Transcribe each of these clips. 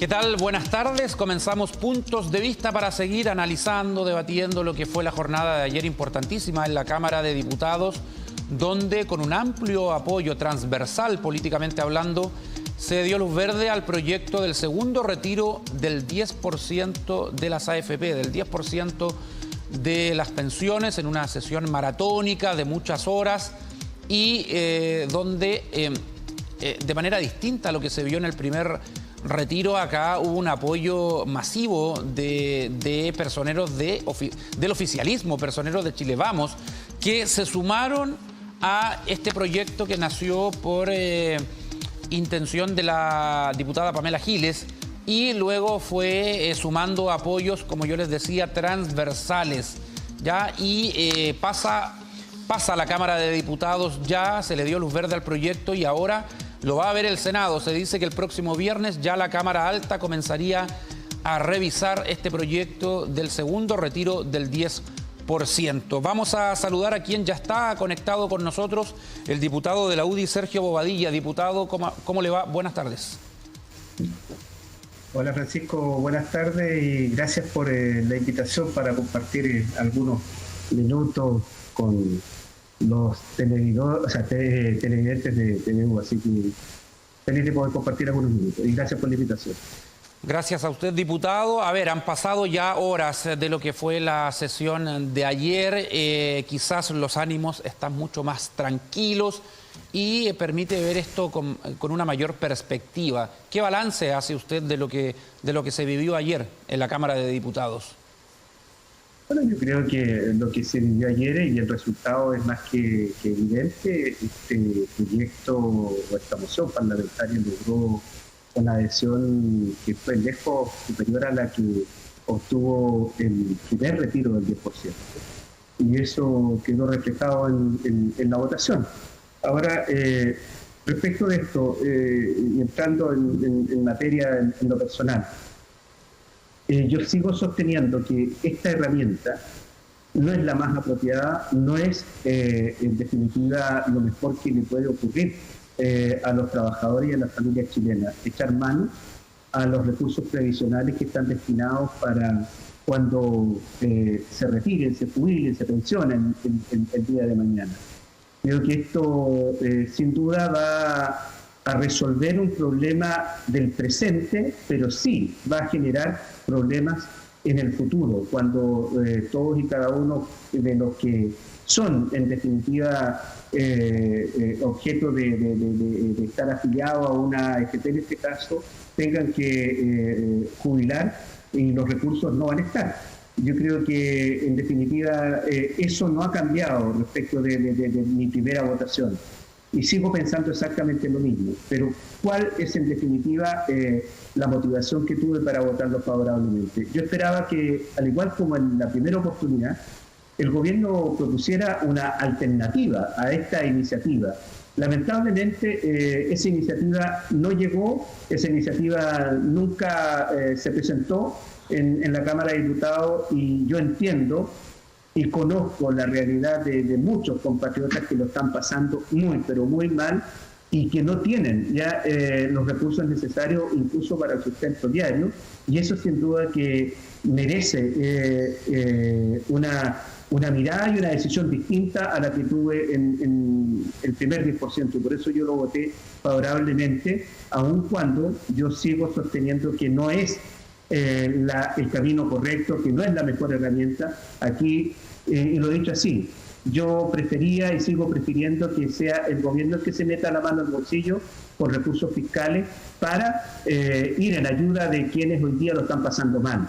¿Qué tal? Buenas tardes. Comenzamos Puntos de Vista para seguir analizando, debatiendo lo que fue la jornada de ayer importantísima en la Cámara de Diputados, donde con un amplio apoyo transversal, políticamente hablando, se dio luz verde al proyecto del segundo retiro del 10% de las AFP, del 10% de las pensiones, en una sesión maratónica de muchas horas y donde de manera distinta a lo que se vio en el primer retiro, acá hubo un apoyo masivo de personeros del oficialismo, personeros de Chile Vamos, que se sumaron a este proyecto que nació por intención de la diputada Pamela Giles y luego fue sumando apoyos, como yo les decía, transversales, ¿ya? Y pasa a la Cámara de Diputados, ya se le dio luz verde al proyecto y ahora lo va a ver el Senado. Se dice que el próximo viernes ya la Cámara Alta comenzaría a revisar este proyecto del segundo retiro del 10%. Vamos a saludar a quien ya está conectado con nosotros, el diputado de la UDI, Sergio Bobadilla. Diputado, ¿cómo le va? Buenas tardes. Hola Francisco, buenas tardes y gracias por la invitación para compartir algunos minutos con los televidentes de TVU, así que feliz de poder compartir algunos minutos y gracias por la invitación. Gracias a usted, diputado. A ver, han pasado ya horas de lo que fue la sesión de ayer. Quizás los ánimos están mucho más tranquilos y permite ver esto con una mayor perspectiva. ¿Qué balance hace usted de lo que se vivió ayer en la Cámara de Diputados? Bueno, yo creo que lo que se vivió ayer y el resultado es más que evidente. Este proyecto o esta moción parlamentaria logró una adhesión que fue lejos superior a la que obtuvo el primer retiro del 10%. Y eso quedó reflejado en la votación. Ahora, respecto de esto, y entrando en materia en lo personal, yo sigo sosteniendo que esta herramienta no es la más apropiada, no es en definitiva lo mejor que le puede ocurrir a los trabajadores y a las familias chilenas, echar mano a los recursos previsionales que están destinados para cuando se retiren, se jubilen, se pensionen el día de mañana. Creo que esto sin duda va a resolver un problema del presente, pero sí va a generar problemas en el futuro, cuando todos y cada uno de los que son, en definitiva, objeto de estar afiliados a una AFP, en este caso, tengan que jubilar y los recursos no van a estar. Yo creo que, en definitiva, eso no ha cambiado respecto de mi primera votación. Y sigo pensando exactamente lo mismo. Pero, ¿cuál es, en definitiva, la motivación que tuve para votarlo favorablemente? Yo esperaba que, al igual como en la primera oportunidad, el gobierno propusiera una alternativa a esta iniciativa. Lamentablemente, esa iniciativa no llegó, esa iniciativa nunca se presentó en la Cámara de Diputados y yo entiendo y conozco la realidad de muchos compatriotas que lo están pasando muy, pero muy mal y que no tienen ya los recursos necesarios incluso para el sustento diario, y eso sin duda que merece una mirada y una decisión distinta a la que tuve en el primer 10%, y por eso yo lo voté favorablemente, aun cuando yo sigo sosteniendo que no es el camino correcto, que no es la mejor herramienta. Aquí, y lo he dicho así, yo prefería y sigo prefiriendo que sea el gobierno el que se meta la mano al bolsillo con recursos fiscales para ir en ayuda de quienes hoy día lo están pasando mal.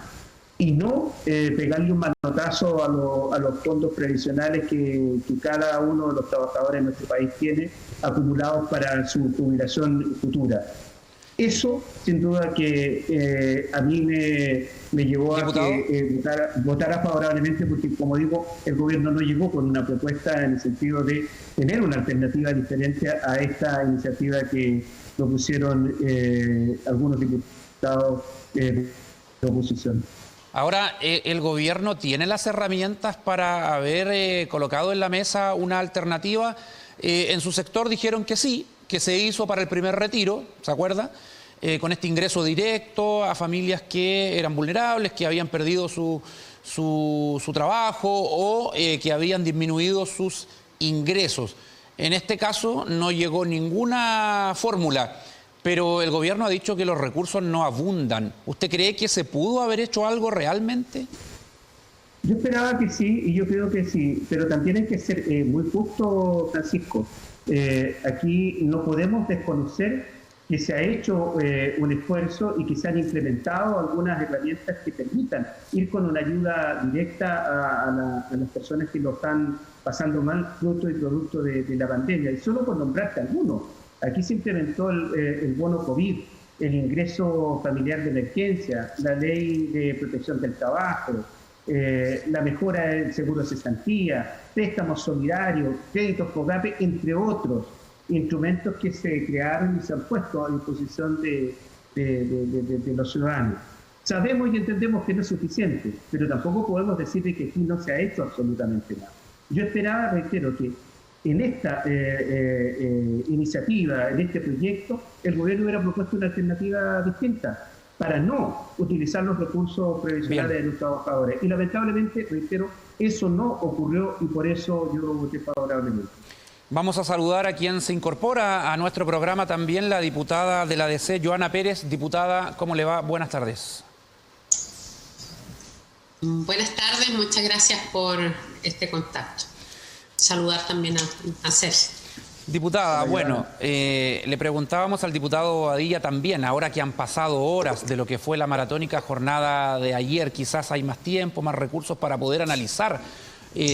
Y no pegarle un manotazo a los fondos previsionales que cada uno de los trabajadores de nuestro país tiene acumulados para su jubilación futura. Eso, sin duda, que a mí me llevó a que votara favorablemente, porque, como digo, el gobierno no llegó con una propuesta en el sentido de tener una alternativa diferente a esta iniciativa que propusieron algunos diputados de oposición. Ahora, ¿el gobierno tiene las herramientas para haber colocado en la mesa una alternativa? En su sector dijeron que sí, que se hizo para el primer retiro, ¿se acuerda? con este ingreso directo a familias que eran vulnerables, que habían perdido su trabajo o que habían disminuido sus ingresos. En este caso no llegó ninguna fórmula, pero el gobierno ha dicho que los recursos no abundan. ¿Usted cree que se pudo haber hecho algo realmente? Yo esperaba que sí, y yo creo que sí, pero también hay que ser muy justo, Francisco. Aquí no podemos desconocer que se ha hecho un esfuerzo y que se han implementado algunas herramientas que permitan ir con una ayuda directa a las personas que lo están pasando mal, fruto y producto de la pandemia. Y solo por nombrarte algunos, aquí se implementó el bono COVID, el ingreso familiar de emergencia, la ley de protección del trabajo, la mejora del seguro de cesantía, préstamos solidarios, créditos FOGAPE, entre otros instrumentos que se crearon y se han puesto a disposición de los ciudadanos. Sabemos y entendemos que no es suficiente, pero tampoco podemos decir de que aquí no se ha hecho absolutamente nada. Yo esperaba, reitero, que en esta iniciativa, en este proyecto, el gobierno hubiera propuesto una alternativa distinta para no utilizar los recursos previsionales de los trabajadores. Y lamentablemente, reitero, eso no ocurrió y por eso yo lo voté favorablemente. Vamos a saludar a quien se incorpora a nuestro programa también, la diputada de la DC, Joana Pérez. Diputada, ¿cómo le va? Buenas tardes. Buenas tardes, muchas gracias por este contacto. Saludar también a Sergio. Diputada, bueno, le preguntábamos al diputado Bobadilla también, ahora que han pasado horas de lo que fue la maratónica jornada de ayer, quizás hay más tiempo, más recursos para poder analizar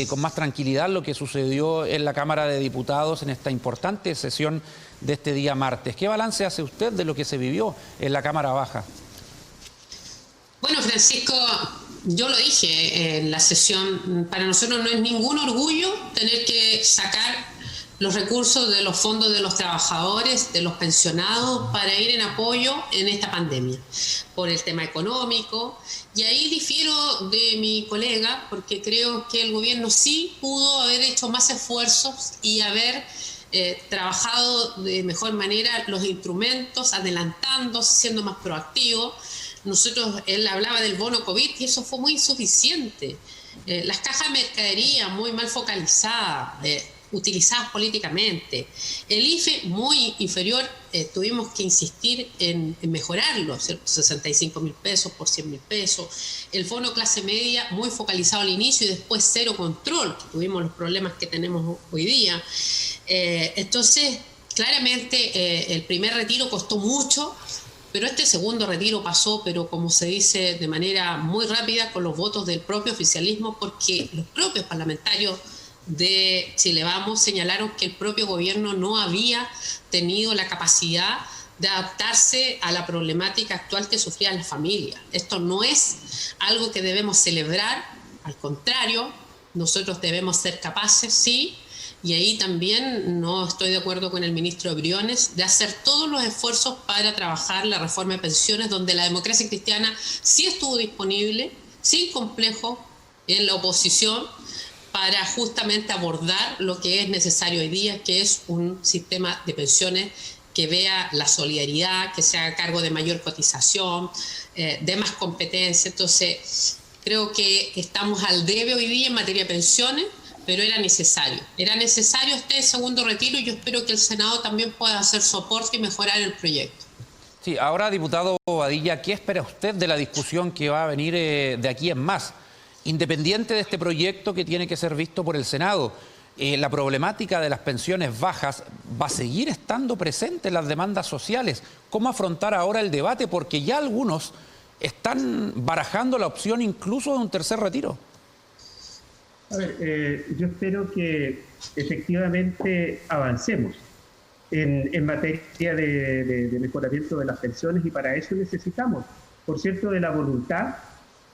con más tranquilidad lo que sucedió en la Cámara de Diputados en esta importante sesión de este día martes. ¿Qué balance hace usted de lo que se vivió en la Cámara Baja? Bueno, Francisco, yo lo dije en la sesión, para nosotros no es ningún orgullo tener que sacar los recursos de los fondos de los trabajadores, de los pensionados, para ir en apoyo en esta pandemia, por el tema económico. Y ahí difiero de mi colega, porque creo que el gobierno sí pudo haber hecho más esfuerzos y haber trabajado de mejor manera los instrumentos, adelantando, siendo más proactivo. Él hablaba del bono COVID y eso fue muy insuficiente. Las cajas de mercadería muy mal focalizadas, utilizadas políticamente. El IFE muy inferior, tuvimos que insistir en mejorarlo, 65.000 pesos por 100.000 pesos. El bono clase media muy focalizado al inicio y después cero control, que tuvimos los problemas que tenemos hoy día. Entonces, claramente el primer retiro costó mucho, pero este segundo retiro pasó, pero como se dice, de manera muy rápida con los votos del propio oficialismo, porque los propios parlamentarios de Chile Vamos señalaron que el propio gobierno no había tenido la capacidad de adaptarse a la problemática actual que sufrían las familias. Esto no es algo que debemos celebrar, al contrario, nosotros debemos ser capaces, sí, y ahí también no estoy de acuerdo con el ministro Briones, de hacer todos los esfuerzos para trabajar la reforma de pensiones, donde la democracia cristiana sí estuvo disponible, sin complejo, en la oposición, para justamente abordar lo que es necesario hoy día, que es un sistema de pensiones que vea la solidaridad, que se haga cargo de mayor cotización, de más competencia. Entonces, creo que estamos al debe hoy día en materia de pensiones, pero era necesario. Era necesario este segundo retiro y yo espero que el Senado también pueda hacer soporte y mejorar el proyecto. Sí, ahora, diputado Bobadilla, ¿qué espera usted de la discusión que va a venir de aquí en más? Independiente de este proyecto que tiene que ser visto por el Senado, la problemática de las pensiones bajas va a seguir estando presente en las demandas sociales. ¿Cómo afrontar ahora el debate? Porque ya algunos están barajando la opción incluso de un tercer retiro. A ver, yo espero que efectivamente avancemos en materia de mejoramiento de las pensiones y para eso necesitamos, por cierto, de la voluntad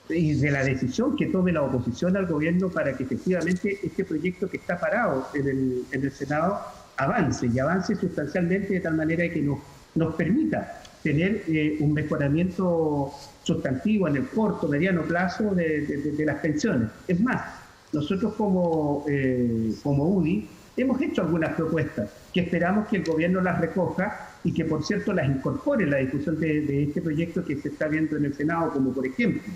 y de la decisión que tome la oposición al gobierno para que efectivamente este proyecto que está parado en el Senado avance y avance sustancialmente de tal manera que nos permita tener un mejoramiento sustantivo en el corto, mediano plazo de las pensiones. Es más, nosotros como UDI hemos hecho algunas propuestas que esperamos que el gobierno las recoja y que, por cierto, las incorpore en la discusión de este proyecto que se está viendo en el Senado, como por ejemplo,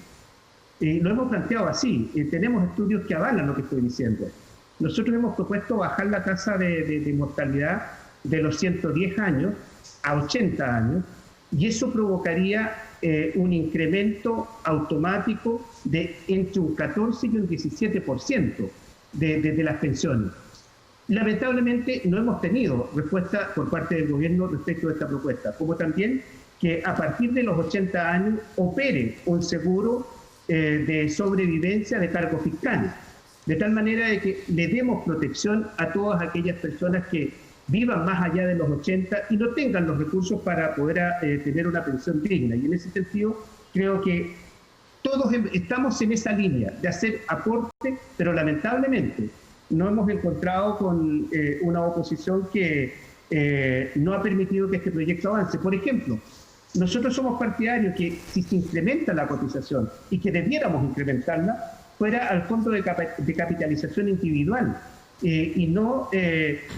lo hemos planteado así, tenemos estudios que avalan lo que estoy diciendo. Nosotros hemos propuesto bajar la tasa de mortalidad de los 110 años a 80 años, y eso provocaría un incremento automático de entre un 14 y un 17% de las pensiones. Lamentablemente no hemos tenido respuesta por parte del gobierno respecto a esta propuesta, como también que a partir de los 80 años opere un seguro de sobrevivencia de cargos fiscales, de tal manera de que le demos protección a todas aquellas personas que vivan más allá de los 80 y no tengan los recursos para poder tener una pensión digna. Y en ese sentido creo que todos estamos en esa línea de hacer aporte, pero lamentablemente no hemos encontrado con una oposición que no ha permitido que este proyecto avance. Por ejemplo, nosotros somos partidarios que si se incrementa la cotización y que debiéramos incrementarla, fuera al fondo de capitalización individual y no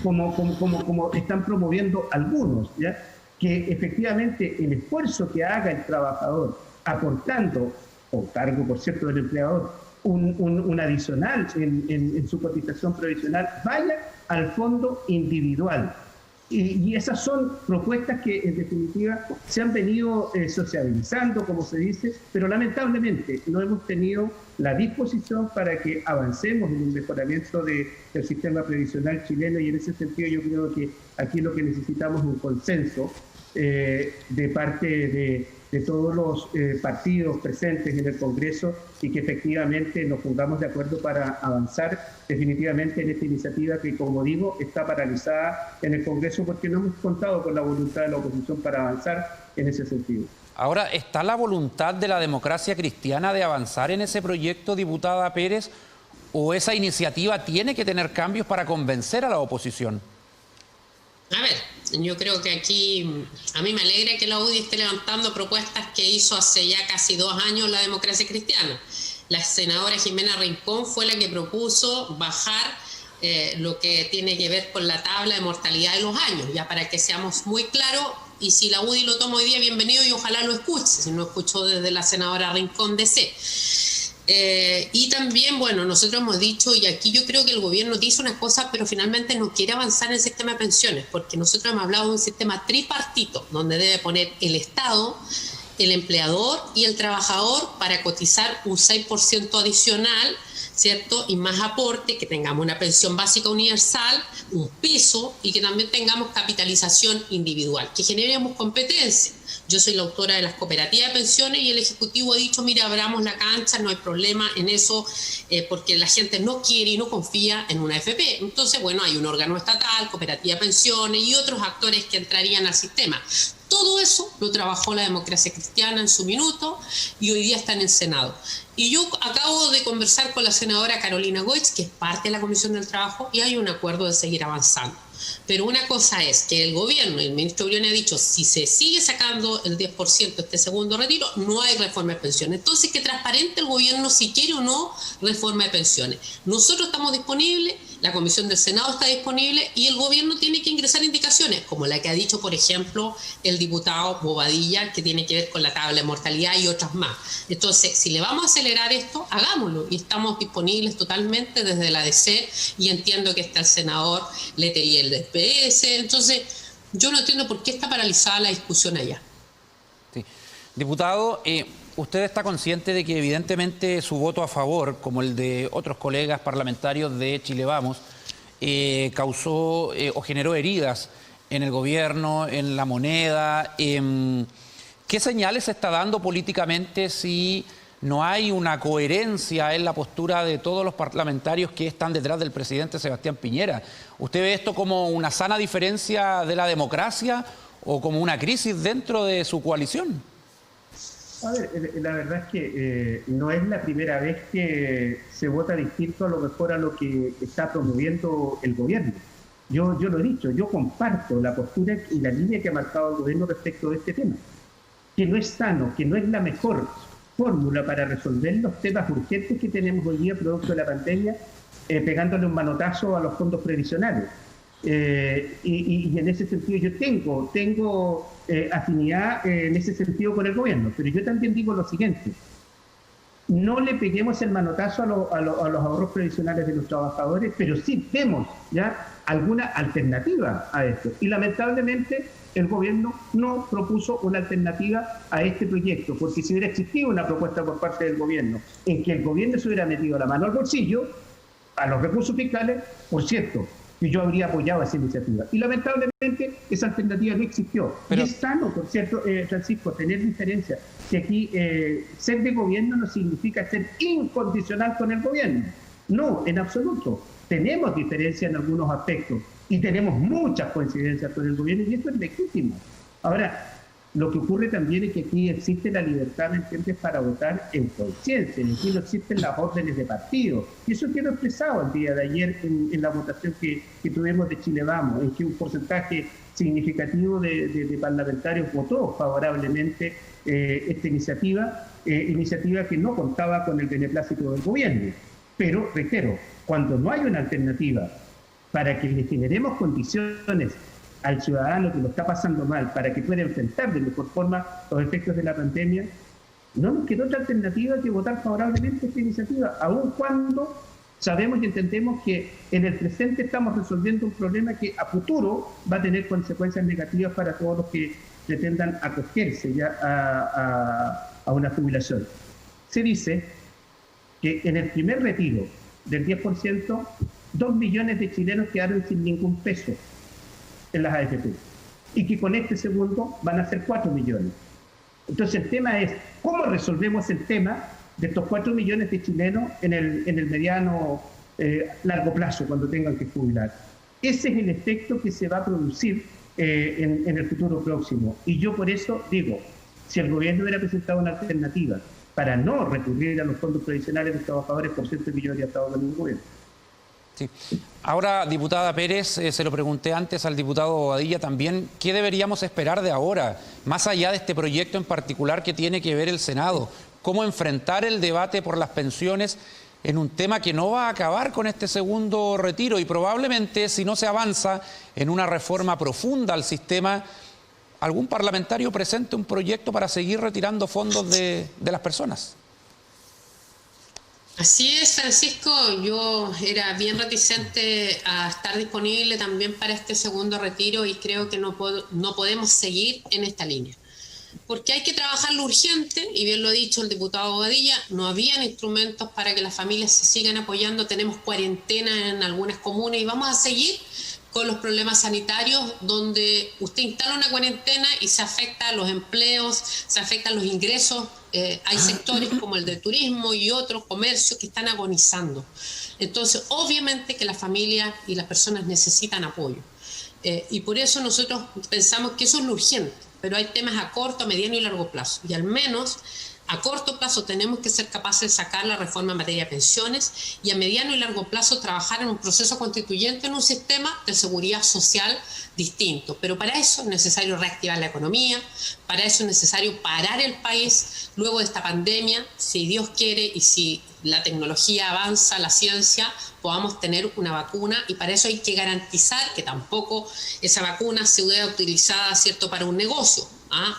como están promoviendo algunos, ¿ya? Que efectivamente el esfuerzo que haga el trabajador aportando, o cargo por cierto del empleador, un adicional en su cotización provisional, vaya al fondo individual. Y esas son propuestas que en definitiva se han venido sociabilizando, como se dice, pero lamentablemente no hemos tenido la disposición para que avancemos en un mejoramiento del sistema previsional chileno, y en ese sentido yo creo que aquí lo que necesitamos es un consenso de parte de todos los partidos presentes en el Congreso, y que efectivamente nos pongamos de acuerdo para avanzar definitivamente en esta iniciativa que, como digo, está paralizada en el Congreso porque no hemos contado con la voluntad de la oposición para avanzar en ese sentido. Ahora, ¿está la voluntad de la democracia cristiana de avanzar en ese proyecto, diputada Pérez, o esa iniciativa tiene que tener cambios para convencer a la oposición? A ver, yo creo que aquí a mí me alegra que la UDI esté levantando propuestas que hizo hace ya casi 2 años la democracia cristiana. La senadora Jimena Rincón fue la que propuso bajar lo que tiene que ver con la tabla de mortalidad de los años, ya para que seamos muy claros, y si la UDI lo toma hoy día, bienvenido, y ojalá lo escuche, si no escuchó desde la senadora Rincón DC. Y también, bueno, nosotros hemos dicho, y aquí yo creo que el gobierno dice unas cosas, pero finalmente no quiere avanzar en el sistema de pensiones, porque nosotros hemos hablado de un sistema tripartito, donde debe poner el Estado, el empleador y el trabajador para cotizar un 6% adicional, ¿cierto? Y más aporte, que tengamos una pensión básica universal, un piso, y que también tengamos capitalización individual, que generemos competencia. Yo soy la autora de las cooperativas de pensiones y el Ejecutivo ha dicho, mira, abramos la cancha, no hay problema en eso, porque la gente no quiere y no confía en una AFP. Entonces, bueno, hay un órgano estatal, cooperativa de pensiones y otros actores que entrarían al sistema. Todo eso lo trabajó la democracia cristiana en su minuto y hoy día está en el Senado. Y yo acabo de conversar con la senadora Carolina Goetz, que es parte de la Comisión del Trabajo, y hay un acuerdo de seguir avanzando. Pero una cosa es que el gobierno, el ministro Briones ha dicho, si se sigue sacando el 10% este segundo retiro, no hay reforma de pensiones. Entonces, que transparente el gobierno si quiere o no reforma de pensiones. Nosotros estamos disponibles, la Comisión del Senado está disponible, y el gobierno tiene que ingresar indicaciones, como la que ha dicho, por ejemplo, el diputado Bobadilla, que tiene que ver con la tabla de mortalidad y otras más. Entonces, si le vamos a acelerar esto, hagámoslo, y estamos disponibles totalmente desde la DC, y entiendo que está el senador Letelier del PS. Entonces, yo no entiendo por qué está paralizada la discusión allá. Sí. Diputado, usted está consciente de que evidentemente su voto a favor, como el de otros colegas parlamentarios de Chile Vamos, causó o generó heridas en el gobierno, en la moneda. ¿Qué señales se está dando políticamente si no hay una coherencia en la postura de todos los parlamentarios que están detrás del presidente Sebastián Piñera? ¿Usted ve esto como una sana diferencia de la democracia o como una crisis dentro de su coalición? A ver, la verdad es que no es la primera vez que se vota distinto a lo mejor a lo que está promoviendo el gobierno. Yo lo he dicho, yo comparto la postura y la línea que ha marcado el gobierno respecto de este tema, que no es sano, que no es la mejor fórmula para resolver los temas urgentes que tenemos hoy día producto de la pandemia, pegándole un manotazo a los fondos previsionales. y en ese sentido yo tengo afinidad en ese sentido con el gobierno, pero yo también digo lo siguiente: no le peguemos el manotazo a los ahorros previsionales de los trabajadores, pero sí demos ya alguna alternativa a esto. Y lamentablemente el gobierno no propuso una alternativa a este proyecto, porque si hubiera existido una propuesta por parte del gobierno en que el gobierno se hubiera metido la mano al bolsillo, a los recursos fiscales, por cierto, que yo habría apoyado esa iniciativa. Y lamentablemente esa alternativa no existió. Pero... Y es sano, por cierto, Francisco, tener diferencias. Que aquí ser de gobierno no significa ser incondicional con el gobierno. No, en absoluto. Tenemos diferencias en algunos aspectos y tenemos muchas coincidencias con el gobierno y esto es legítimo. Ahora, lo que ocurre también es que aquí existe la libertad, ¿me entiendes?, para votar en conciencia. Aquí no existen las órdenes de partido. Y eso quedó expresado el día de ayer en la votación que tuvimos de Chile Vamos, en que un porcentaje significativo de parlamentarios votó favorablemente esta iniciativa que no contaba con el beneplácito del gobierno. Pero, reitero, cuando no hay una alternativa para que le generemos condiciones al ciudadano que lo está pasando mal, para que pueda enfrentar de mejor forma los efectos de la pandemia, no nos quedó otra alternativa que votar favorablemente esta iniciativa, aun cuando sabemos y entendemos que en el presente estamos resolviendo un problema que a futuro va a tener consecuencias negativas para todos los que pretendan acogerse ya a una jubilación. Se dice que en el primer retiro del 10%, 2 millones de chilenos quedaron sin ningún peso en las AFP, y que con este segundo van a ser 4 millones. Entonces el tema es, ¿cómo resolvemos el tema de estos 4 millones de chilenos en el mediano, largo plazo, cuando tengan que jubilar? Ese es el efecto que se va a producir en el futuro próximo. Y yo por eso digo, si el gobierno hubiera presentado una alternativa para no recurrir a los fondos previsionales de los trabajadores, por cierto, que yo habría estado con el gobierno. Sí. Ahora, diputada Pérez, se lo pregunté antes al diputado Bobadilla también, ¿qué deberíamos esperar de ahora, más allá de este proyecto en particular que tiene que ver el Senado? ¿Cómo enfrentar el debate por las pensiones en un tema que no va a acabar con este segundo retiro? Y probablemente, si no se avanza en una reforma profunda al sistema, algún parlamentario presente un proyecto para seguir retirando fondos de las personas. Así es, Francisco. Yo era bien reticente a estar disponible también para este segundo retiro y creo que no podemos seguir en esta línea. Porque hay que trabajar lo urgente, y bien lo ha dicho el diputado Bobadilla, no habían instrumentos para que las familias se sigan apoyando, tenemos cuarentena en algunas comunas y vamos a seguir con los problemas sanitarios donde usted instala una cuarentena y se afectan los empleos, se afectan los ingresos. Hay sectores como el de turismo y otros comercios que están agonizando. Entonces, obviamente que las familias y las personas necesitan apoyo. Y por eso nosotros pensamos que eso es lo urgente, pero hay temas a corto, mediano y largo plazo. Y al menos a corto plazo tenemos que ser capaces de sacar la reforma en materia de pensiones y a mediano y largo plazo trabajar en un proceso constituyente en un sistema de seguridad social distinto. Pero para eso es necesario reactivar la economía, para eso es necesario parar el país luego de esta pandemia, si Dios quiere y si la tecnología avanza, la ciencia, podamos tener una vacuna y para eso hay que garantizar que tampoco esa vacuna se vea utilizada, ¿cierto?, para un negocio,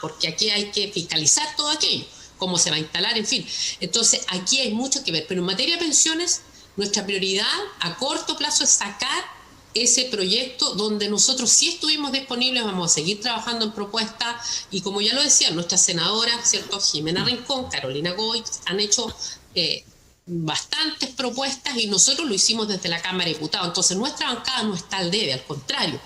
porque aquí hay que fiscalizar todo aquello, cómo se va a instalar, en fin. Entonces, aquí hay mucho que ver. Pero en materia de pensiones, nuestra prioridad a corto plazo es sacar ese proyecto donde nosotros sí estuvimos disponibles, vamos a seguir trabajando en propuestas y como ya lo decía, nuestras senadoras, ¿cierto?, Jimena Rincón, Carolina Goy, han hecho bastantes propuestas y nosotros lo hicimos desde la Cámara de Diputados. Entonces, nuestra bancada no está al debe, al contrario.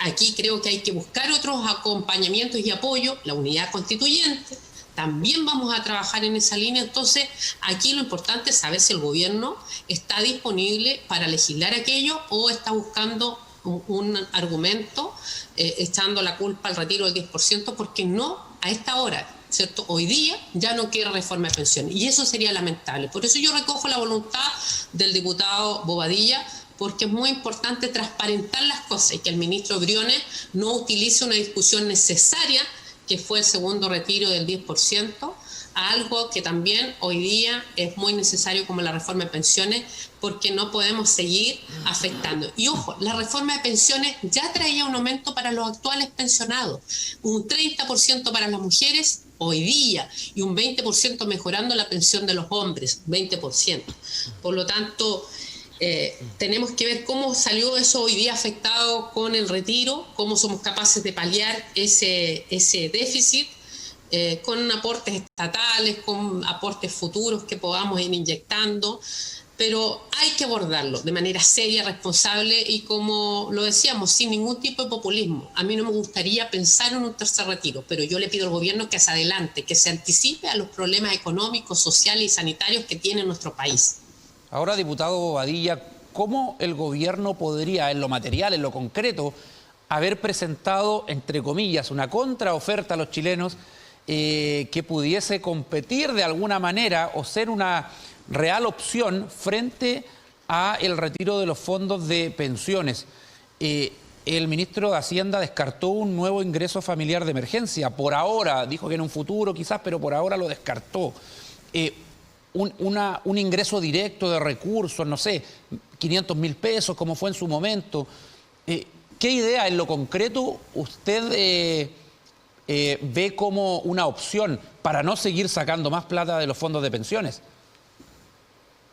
Aquí creo que hay que buscar otros acompañamientos y apoyo, la unidad constituyente. También vamos a trabajar en esa línea. Entonces, aquí lo importante es saber si el gobierno está disponible para legislar aquello o está buscando un argumento echando la culpa al retiro del 10%, porque no a esta hora, ¿cierto? Hoy día ya no quiere reforma de pensiones y eso sería lamentable. Por eso yo recojo la voluntad del diputado Bobadilla, porque es muy importante transparentar las cosas y que el ministro Briones no utilice una discusión necesaria que fue el segundo retiro del 10%, a algo que también hoy día es muy necesario como la reforma de pensiones, porque no podemos seguir afectando. Y ojo, la reforma de pensiones ya traía un aumento para los actuales pensionados, un 30% para las mujeres hoy día y un 20% mejorando la pensión de los hombres, 20%. Por lo tanto, tenemos que ver cómo salió eso hoy día afectado con el retiro, cómo somos capaces de paliar ese déficit con aportes estatales, con aportes futuros que podamos ir inyectando, pero hay que abordarlo de manera seria, responsable y, como lo decíamos, sin ningún tipo de populismo. A mí no me gustaría pensar en un tercer retiro, pero yo le pido al gobierno que se adelante, que se anticipe a los problemas económicos, sociales y sanitarios que tiene nuestro país. Ahora, diputado Bobadilla, ¿cómo el gobierno podría, en lo material, en lo concreto, haber presentado, entre comillas, una contraoferta a los chilenos que pudiese competir de alguna manera o ser una real opción frente a el retiro de los fondos de pensiones? El ministro de Hacienda descartó un nuevo ingreso familiar de emergencia. Por ahora, dijo que en un futuro quizás, pero por ahora lo descartó. Un ingreso directo de recursos, no sé, 500.000 pesos, como fue en su momento. ¿Qué idea en lo concreto usted ve como una opción para no seguir sacando más plata de los fondos de pensiones?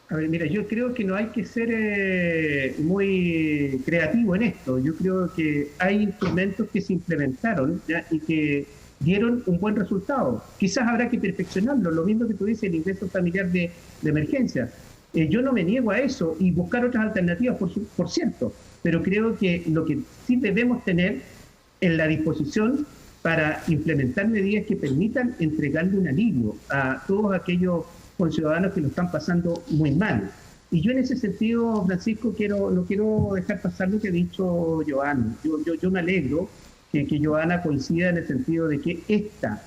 A ver, mira, yo creo que no hay que ser muy creativo en esto. Yo creo que hay instrumentos que se implementaron, ¿ya?, y que dieron un buen resultado. Quizás habrá que perfeccionarlo, lo mismo que tú dices, el ingreso familiar de emergencia. Yo no me niego a eso y buscar otras alternativas, por cierto, pero creo que lo que sí debemos tener es la disposición para implementar medidas que permitan entregarle un alivio a todos aquellos conciudadanos que lo están pasando muy mal. Y yo en ese sentido, Francisco, no quiero dejar pasar lo que ha dicho Joana. Yo me alegro que Joana coincida en el sentido de que esta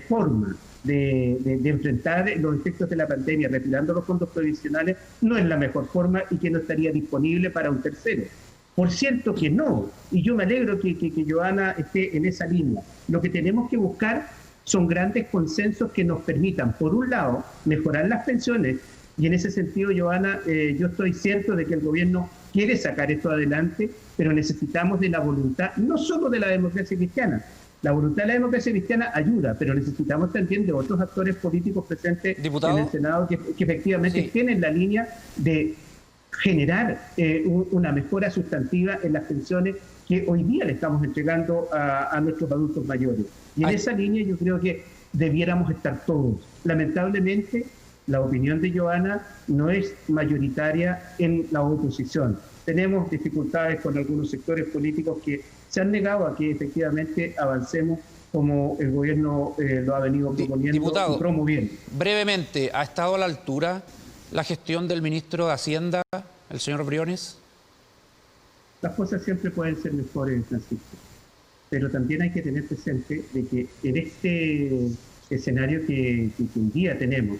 forma de enfrentar los efectos de la pandemia, retirando los fondos provisionales, no es la mejor forma y que no estaría disponible para un tercero. Por cierto que no, y yo me alegro que Joana esté en esa línea. Lo que tenemos que buscar son grandes consensos que nos permitan, por un lado, mejorar las pensiones, y en ese sentido, Joana, yo estoy cierto de que el gobierno quiere sacar esto adelante, pero necesitamos de la voluntad, no solo de la democracia cristiana. La voluntad de la democracia cristiana ayuda, pero necesitamos también de otros actores políticos presentes, ¿diputado?, en el Senado que efectivamente estén en la línea de generar una mejora sustantiva en las pensiones que hoy día le estamos entregando a nuestros adultos mayores. Y en esa línea yo creo que debiéramos estar todos. Lamentablemente, la opinión de Joana no es mayoritaria en la oposición. Tenemos dificultades con algunos sectores políticos que se han negado a que efectivamente avancemos como el gobierno lo ha venido proponiendo, diputado, y promoviendo. Brevemente, ¿ha estado a la altura la gestión del ministro de Hacienda, el señor Briones? Las cosas siempre pueden ser mejores, Francisco, pero también hay que tener presente de que en este escenario que hoy día tenemos,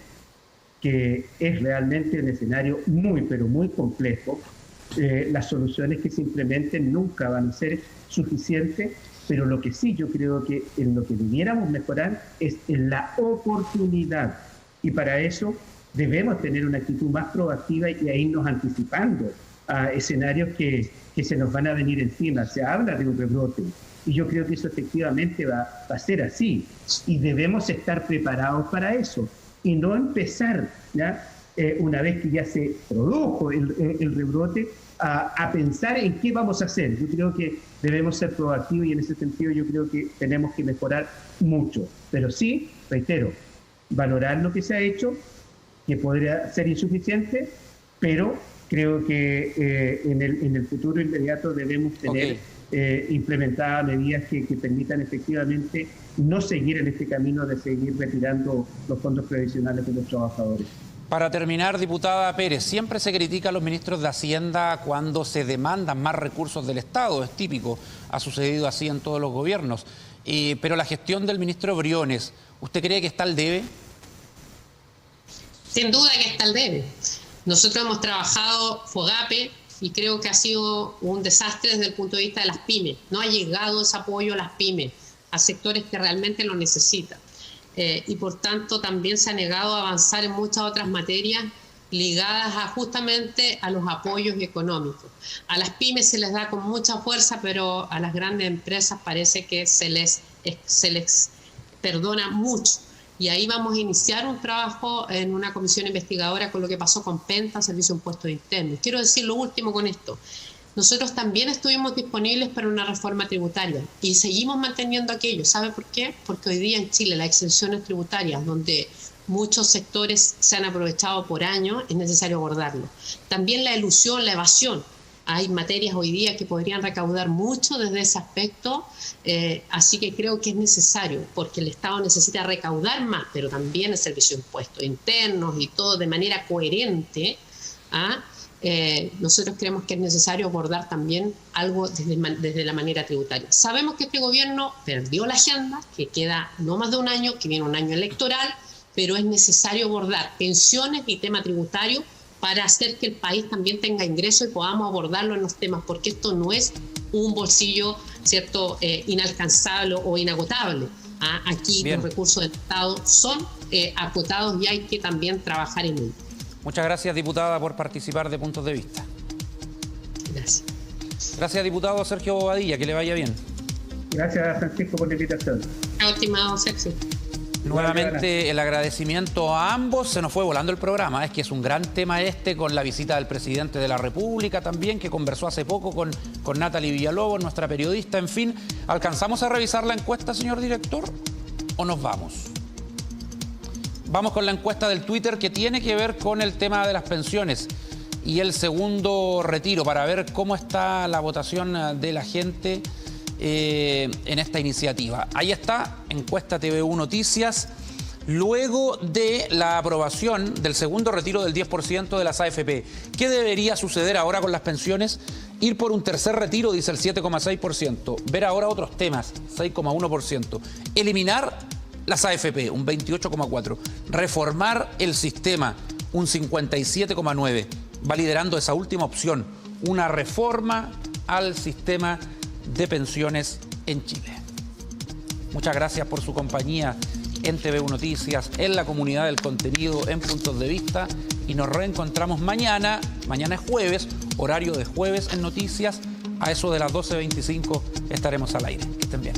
que es realmente un escenario muy, pero muy complejo, las soluciones que se implementen nunca van a ser suficientes, pero lo que sí yo creo que en lo que debiéramos mejorar es en la oportunidad, y para eso debemos tener una actitud más proactiva y a irnos anticipando a escenarios que se nos van a venir encima. Se habla de un rebrote y yo creo que eso efectivamente va a ser así, y debemos estar preparados para eso y no empezar, ¿ya?, una vez que ya se produjo el rebrote, a pensar en qué vamos a hacer. Yo creo que debemos ser proactivos y en ese sentido yo creo que tenemos que mejorar mucho. Pero sí, reitero, valorar lo que se ha hecho, que podría ser insuficiente, pero creo que en el futuro inmediato debemos tener implementadas medidas que permitan efectivamente no seguir en este camino de seguir retirando los fondos previsionales de los trabajadores. Para terminar, diputada Pérez, siempre se critica a los ministros de Hacienda cuando se demandan más recursos del Estado, es típico, ha sucedido así en todos los gobiernos. Pero la gestión del ministro Briones, ¿usted cree que está al debe? Sin duda que está al debe. Nosotros hemos trabajado FOGAPE y creo que ha sido un desastre desde el punto de vista de las pymes. No ha llegado ese apoyo a las pymes, a sectores que realmente lo necesitan. y por tanto también se ha negado a avanzar en muchas otras materias ligadas justamente a los apoyos económicos. A las pymes se les da con mucha fuerza, pero a las grandes empresas parece que se les perdona mucho. Y ahí vamos a iniciar un trabajo en una comisión investigadora con lo que pasó con Penta, Servicio de Impuestos Internos. Quiero decir lo último con esto. Nosotros también estuvimos disponibles para una reforma tributaria y seguimos manteniendo aquello. ¿Sabe por qué? Porque hoy día en Chile las exenciones tributarias, donde muchos sectores se han aprovechado por años, es necesario abordarlo. También la elusión, la evasión. Hay materias hoy día que podrían recaudar mucho desde ese aspecto, así que creo que es necesario, porque el Estado necesita recaudar más, pero también el Servicio de Impuestos Internos y todo de manera coherente. Nosotros creemos que es necesario abordar también algo desde la manera tributaria. Sabemos que este gobierno perdió la agenda, que queda no más de un año, que viene un año electoral, pero es necesario abordar pensiones y tema tributario para hacer que el país también tenga ingresos y podamos abordarlo en los temas, porque esto no es un bolsillo, ¿cierto?, inalcanzable o inagotable. Aquí Bien. Los recursos del Estado son acotados y hay que también trabajar en ello. Muchas gracias, diputada, por participar de Puntos de Vista. Gracias. Gracias, diputado Sergio Bobadilla, que le vaya bien. Gracias, Francisco, por la invitación. Estimado Sergio. Nuevamente el agradecimiento a ambos. Se nos fue volando el programa. Es que es un gran tema con la visita del presidente de la República también, que conversó hace poco con Natalie Villalobos, nuestra periodista. En fin, ¿alcanzamos a revisar la encuesta, señor director? ¿O nos vamos? Vamos con la encuesta del Twitter, que tiene que ver con el tema de las pensiones y el segundo retiro, para ver cómo está la votación de la gente en esta iniciativa. Ahí está, encuesta TVU Noticias. Luego de la aprobación del segundo retiro del 10% de las AFP, ¿qué debería suceder ahora con las pensiones? Ir por un tercer retiro, dice el 7,6%. Ver ahora otros temas, 6,1%. Eliminar las AFP, un 28,4%. Reformar el sistema, un 57,9%. Va liderando esa última opción, una reforma al sistema de pensiones en Chile. Muchas gracias por su compañía en TVU Noticias, en la comunidad del contenido, en Puntos de Vista, y nos reencontramos mañana. Mañana es jueves, horario de jueves en Noticias, a eso de las 12:25 estaremos al aire. Que estén bien.